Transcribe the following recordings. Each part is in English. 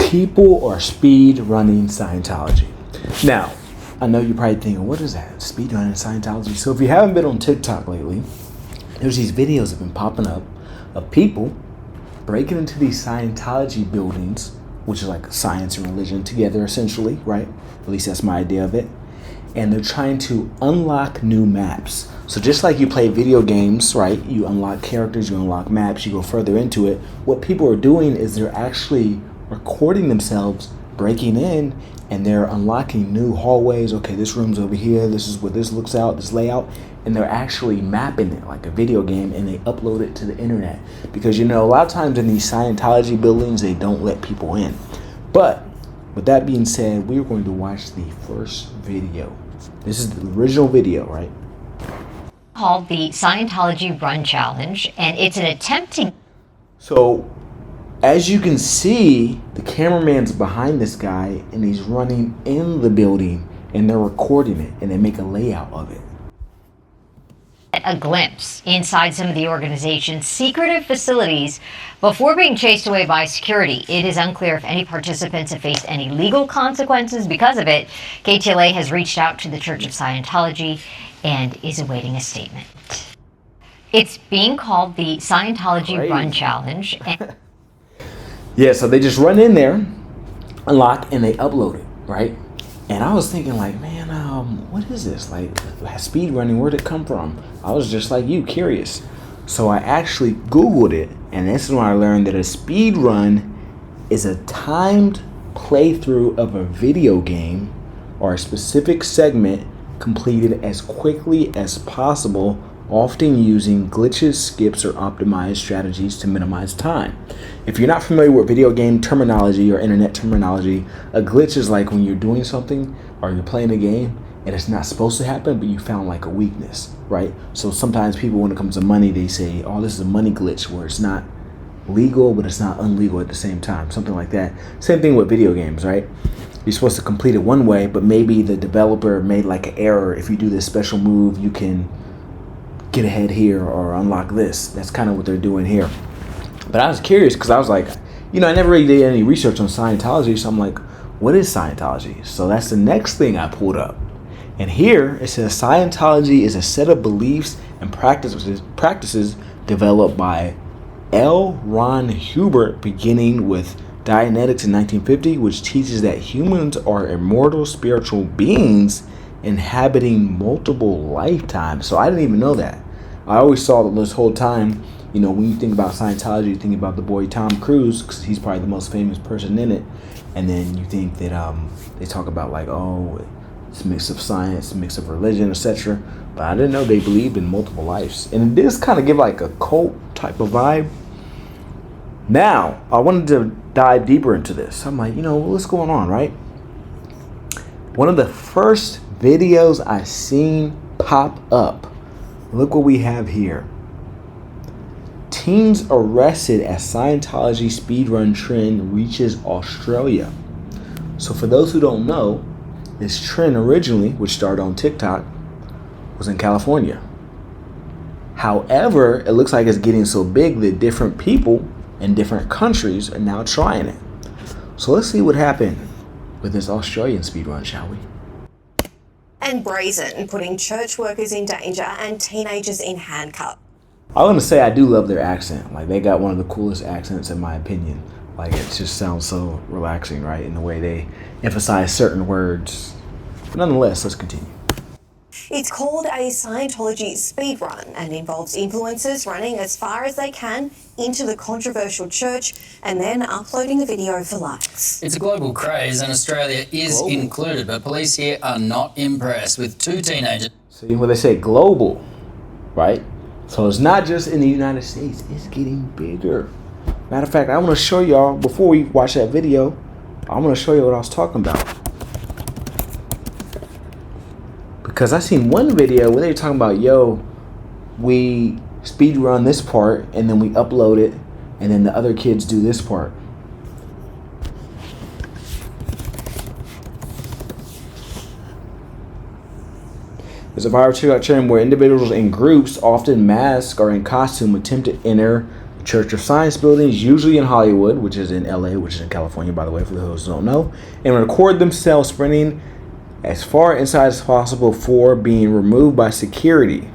People are speed running Scientology. Now, I know you're probably thinking, what is that? Speed running Scientology. So if you haven't been on TikTok lately, there's these videos that have been popping up of people breaking into these Scientology buildings, which is like science and religion together essentially, right? At least that's my idea of it. And they're trying to unlock new maps. So just like you play video games, right? You unlock characters, you unlock maps, you go further into it. What people are doing is they're actually recording themselves breaking in, and they're unlocking new hallways. Okay, this room's over here. This is what this looks out, this layout. And they're actually mapping it like a video game, and they upload it to the internet. Because, you know, a lot of times in these Scientology buildings, they don't let people in. But with that being said, we're going to watch the first video. This is the original video, right? Called the Scientology Run Challenge, and it's an attempt to... So, as you can see, the cameraman's behind this guy, and he's running in the building, and they're recording it, and they make a layout of it. A glimpse inside some of the organization's secretive facilities before being chased away by security. It is unclear if any participants have faced any legal consequences because of it. KTLA has reached out to the Church of Scientology and is awaiting a statement. It's being called the Scientology Run Challenge. Yeah, so they just run in there, unlock, and they upload it, right? And I was thinking like, man, what is this? Like, speed running, where'd it come from? I was just like you, curious. So I actually Googled it, and this is when I learned that a speed run is a timed playthrough of a video game or a specific segment completed as quickly as possible, often using glitches, skips, or optimized strategies to minimize time. If you're not familiar with video game terminology or internet terminology, a glitch is like when you're doing something or you're playing a game and it's not supposed to happen, but you found like a weakness, right? So sometimes people, when it comes to money, they say, oh, this is a money glitch, where it's not legal, but it's not illegal at the same time, something like that. Same thing with video games, right? You're supposed to complete it one way, but maybe the developer made like an error. If you do this special move, you can get ahead here or unlock this. That's kind of what they're doing here. But I was curious because I was like, you know, I never really did any research on Scientology, so I'm like, what is Scientology? So that's the next thing I pulled up. And here it says Scientology is a set of beliefs and practices developed by L. Ron Hubbard, beginning with Dianetics in 1950, which teaches that humans are immortal spiritual beings inhabiting multiple lifetimes. So I didn't even know that. I always saw that this whole time, you know, when you think about Scientology, you think about the boy Tom Cruise, because he's probably the most famous person in it. And then you think that they talk about like, oh, it's a mix of science, a mix of religion, etc. But I didn't know they believed in multiple lives. And it does kind of give like a cult type of vibe. Now, I wanted to dive deeper into this. I'm like, you know, what's going on, right? One of the first videos I seen pop up, look what we have here. Teens arrested as Scientology speedrun trend reaches Australia. So for those who don't know, this trend originally, which started on TikTok, was in California. However, it looks like it's getting so big that different people in different countries are now trying it. So let's see what happened with this Australian speedrun, shall we? And brazen, putting church workers in danger and teenagers in handcuffs. I want to say I do love their accent. Like, they got one of the coolest accents in my opinion. Like, it just sounds so relaxing, right? In the way they emphasize certain words. But nonetheless, let's continue. It's called a Scientology speedrun and involves influencers running as far as they can into the controversial church and then uploading the video for likes. It's a global craze and Australia is included, but police here are not impressed with two teenagers. See, when they say global, right? So it's not just in the United States, it's getting bigger. Matter of fact, I want to show y'all, before we watch that video, I want to show you what I was talking about. Because I seen one video where they were talking about, yo, we speed run this part and then we upload it and then the other kids do this part. There's a viral TikTok trend where individuals in groups, often masked or in costume, attempt to enter Church of Science buildings, usually in Hollywood, which is in LA, which is in California, by the way, for those who don't know, and record themselves sprinting as far inside as possible before being removed by security.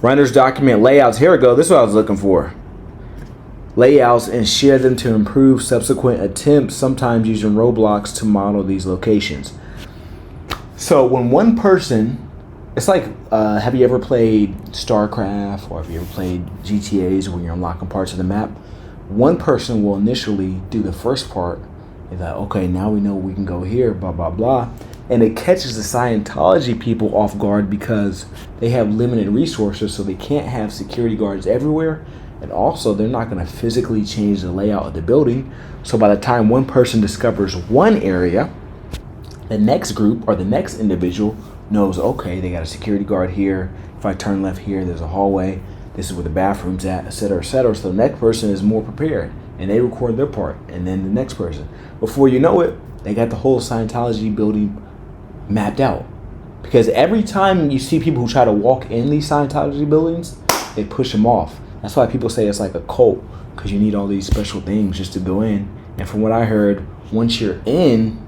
Runners document layouts. Here we go. This is what I was looking for. Layouts and share them to improve subsequent attempts, sometimes using roadblocks to model these locations. So when one person, it's like, have you ever played StarCraft or have you ever played GTAs when you're unlocking parts of the map? One person will initially do the first part. It's like, okay, now we know we can go here, blah, blah, blah. And it catches the Scientology people off guard because they have limited resources, so they can't have security guards everywhere. And also, they're not going to physically change the layout of the building. So by the time one person discovers one area, the next group or the next individual knows, okay, they got a security guard here. If I turn left here, there's a hallway. This is where the bathroom's at, etc., etc. So the next person is more prepared, and they record their part. And then the next person. Before you know it, they got the whole Scientology building mapped out. Because every time you see people who try to walk in these Scientology buildings, they push them off. That's why people say it's like a cult, because you need all these special things just to go in. And from what I heard, once you're in,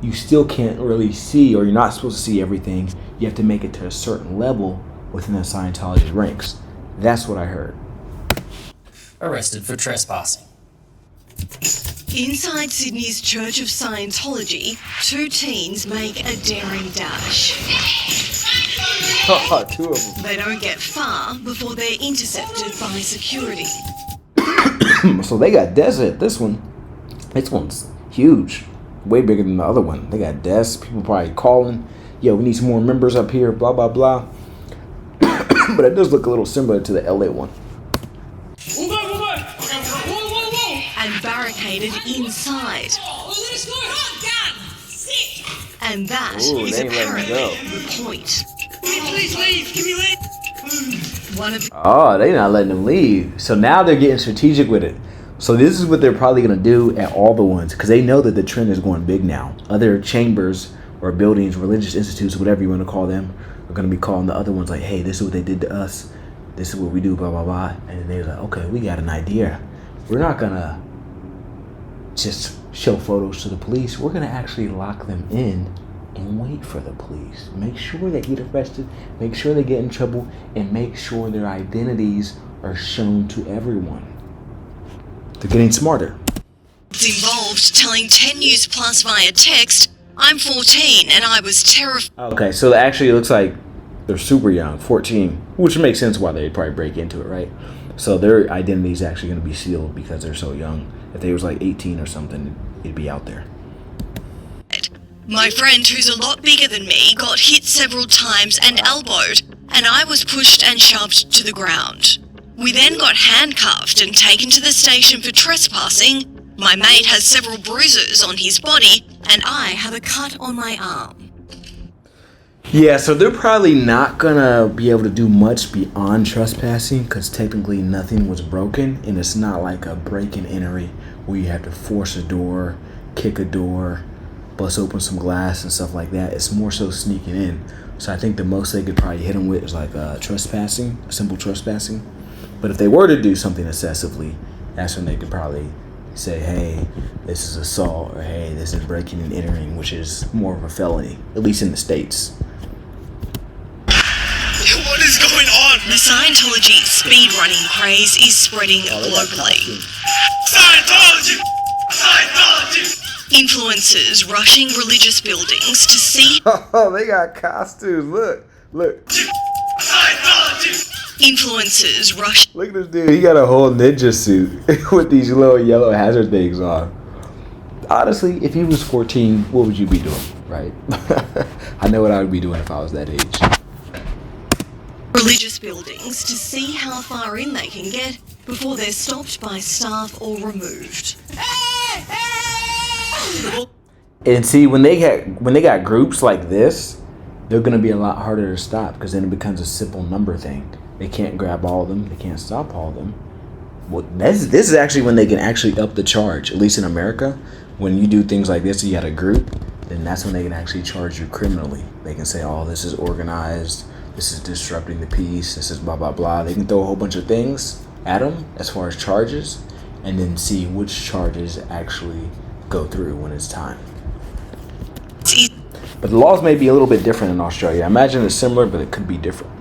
you still can't really see, or you're not supposed to see everything. You have to make it to a certain level within the Scientology ranks. That's what I heard. Arrested for trespassing. Inside Sydney's Church of Scientology, two teens make a daring dash. Two of them. They don't get far before they're intercepted by security. So they got desert. This one's huge. Way bigger than the other one. They got desks. People probably calling, yo, we need some more members up here, blah, blah, blah. But it does look a little similar to the LA one. And barricaded inside. And that is apparently the point. Please leave. Give me leave. Oh, they're not letting them leave. So now they're getting strategic with it. So this is what they're probably going to do at all the ones, because they know that the trend is going big now. Other chambers or buildings, religious institutes, whatever you want to call them, are going to be calling the other ones like, hey, this is what they did to us. This is what we do, blah, blah, blah. And they're like, okay, we got an idea. We're not going to just show photos to the police. We're going to actually lock them in and wait for the police. Make sure they get arrested, make sure they get in trouble, and make sure their identities are shown to everyone. They're getting smarter. Involved telling 10 News Plus via text, I'm 14 and I was terrified. Okay, so actually it looks like they're super young, 14, which makes sense why they'd probably break into it, right? So their identity is actually going to be sealed because they're so young. If they was like 18 or something, it'd be out there. My friend, who's a lot bigger than me, got hit several times and elbowed, and I was pushed and shoved to the ground. We then got handcuffed and taken to the station for trespassing. My mate has several bruises on his body, and I have a cut on my arm. Yeah, so they're probably not gonna be able to do much beyond trespassing because technically nothing was broken, and it's not like a break and entry where you have to force a door, kick a door, bust open some glass and stuff like that. It's more so sneaking in. So I think the most they could probably hit them with is like trespassing, simple trespassing. But if they were to do something excessively, that's when they could probably say, hey, this is assault, or hey, this is breaking and entering, which is more of a felony, at least in the States. What is going on? The Scientology speedrunning craze is spreading globally. Scientology! Scientology! Influencers rushing religious buildings to see. Oh, they got costumes. Look. Scientology! Influencers rush. Look at this dude. He got a whole ninja suit with these little yellow hazard things on. Honestly, if he was 14, what would you be doing, right? I know what I would be doing if I was that age. Religious buildings to see how far in they can get before they're stopped by staff or removed. And see, when they got groups like this, they're gonna be a lot harder to stop because then it becomes a simple number thing. They can't grab all of them. They can't stop all of them. Well, this is actually when they can actually up the charge. At least in America, when you do things like this, you had a group, then that's when they can actually charge you criminally. They can say, "Oh, this is organized. This is disrupting the peace. This is blah blah blah." They can throw a whole bunch of things, at them as far as charges, and then see which charges actually go through when it's time. But the laws may be a little bit different in Australia. I imagine it's similar, but it could be different.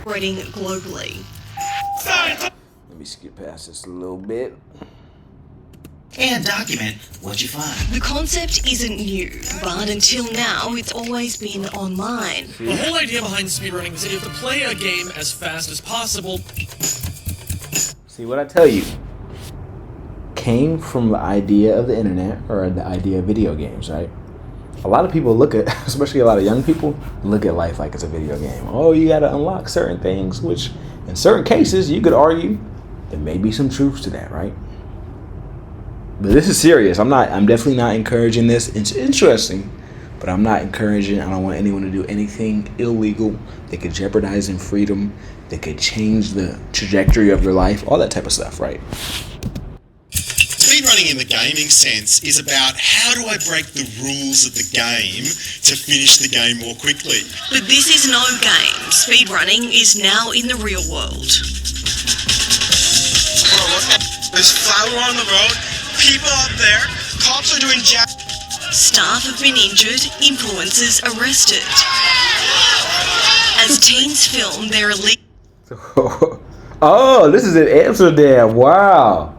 Spreading globally. Let me skip past this a little bit. And document what you find. The concept isn't new, but until now, it's always been online. The whole idea behind speedrunning is that you have to play a game as fast as possible. See, what I tell you came from the idea of the internet, or the idea of video games, right? A lot of people look at, especially a lot of young people, look at life like it's a video game. Oh, you got to unlock certain things, which in certain cases you could argue there may be some truth to that, right? But this is serious. I'm definitely not encouraging this. It's interesting, but I'm not encouraging. I don't want anyone to do anything illegal that could jeopardize their freedom, that could change the trajectory of their life, all that type of stuff, right? Speedrunning in the gaming sense is about how do I break the rules of the game to finish the game more quickly. But this is no game. Speedrunning is now in the real world. Bro, there's flour on the road, people up there, cops are doing jack. Staff have been injured, influencers arrested. As teens film their illegal... Oh, this is in Amsterdam. Wow.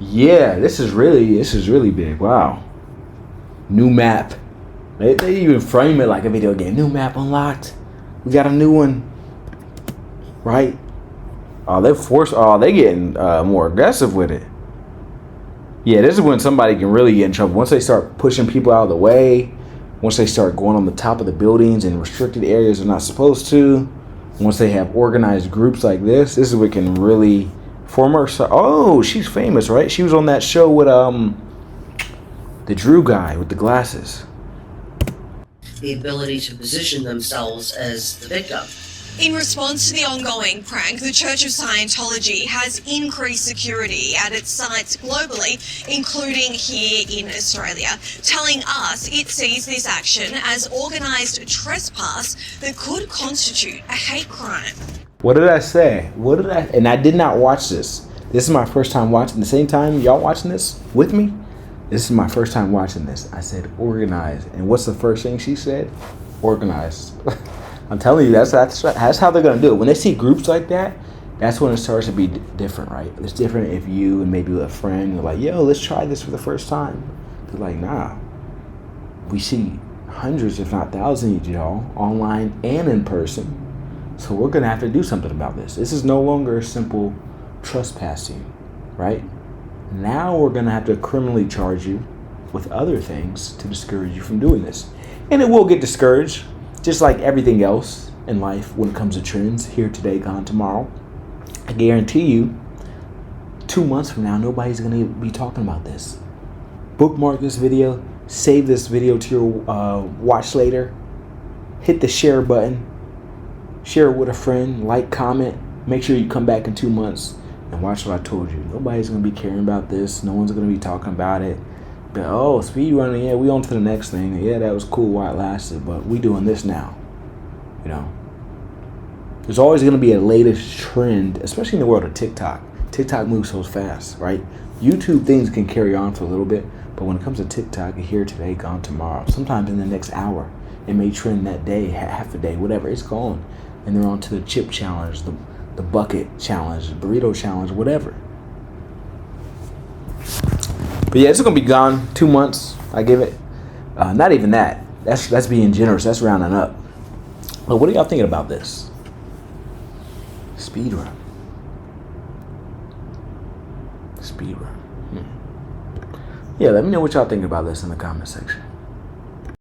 Yeah, this is really big. Wow. New map. They even frame it like a video game. New map unlocked. We got a new one. Right? Oh, they're getting more aggressive with it. Yeah, this is when somebody can really get in trouble. Once they start pushing people out of the way, once they start going on the top of the buildings in restricted areas they're not supposed to, once they have organized groups like this is what can really form her. Oh, she's famous, right? She was on that show with the Drew guy with the glasses. The ability to position themselves as the victim. In response to the ongoing prank, the Church of Scientology has increased security at its sites globally, including here in Australia, telling us it sees this action as organised trespass that could constitute a hate crime. What did I say? And I did not watch this. This is my first time watching. The same time y'all watching this with me? This is my first time watching this. I said organized. And what's the first thing she said? Organized. I'm telling you, that's how they're gonna do it. When they see groups like that, that's when it starts to be different, right? It's different if you and maybe a friend are like, yo, let's try this for the first time. They're like, nah. We see hundreds, if not thousands of y'all, online and in person. So we're gonna have to do something about this. This is no longer a simple trespassing, right? Now we're gonna have to criminally charge you with other things to discourage you from doing this. And it will get discouraged. Just like everything else in life when it comes to trends, here today, gone tomorrow. I guarantee you, 2 months from now, nobody's going to be talking about this. Bookmark this video, save this video to your watch later, hit the share button, share it with a friend, like, comment, make sure you come back in 2 months and watch what I told you. Nobody's going to be caring about this. No one's going to be talking about it. But, oh, speedrunning, yeah, we on to the next thing. Yeah, that was cool while it lasted, but we doing this now. You know, there's always going to be a latest trend, especially in the world of TikTok. TikTok moves so fast, right? YouTube things can carry on for a little bit, but when it comes to TikTok, here today, gone tomorrow. Sometimes in the next hour, it may trend that day, half a day, whatever. It's gone, and they're on to the chip challenge, the bucket challenge, the burrito challenge, whatever. But yeah, it's gonna be gone 2 months. I give it. Not even that. That's being generous. That's rounding up. But what are y'all thinking about this? Speedrun. Yeah, let me know what y'all think about this in the comment section.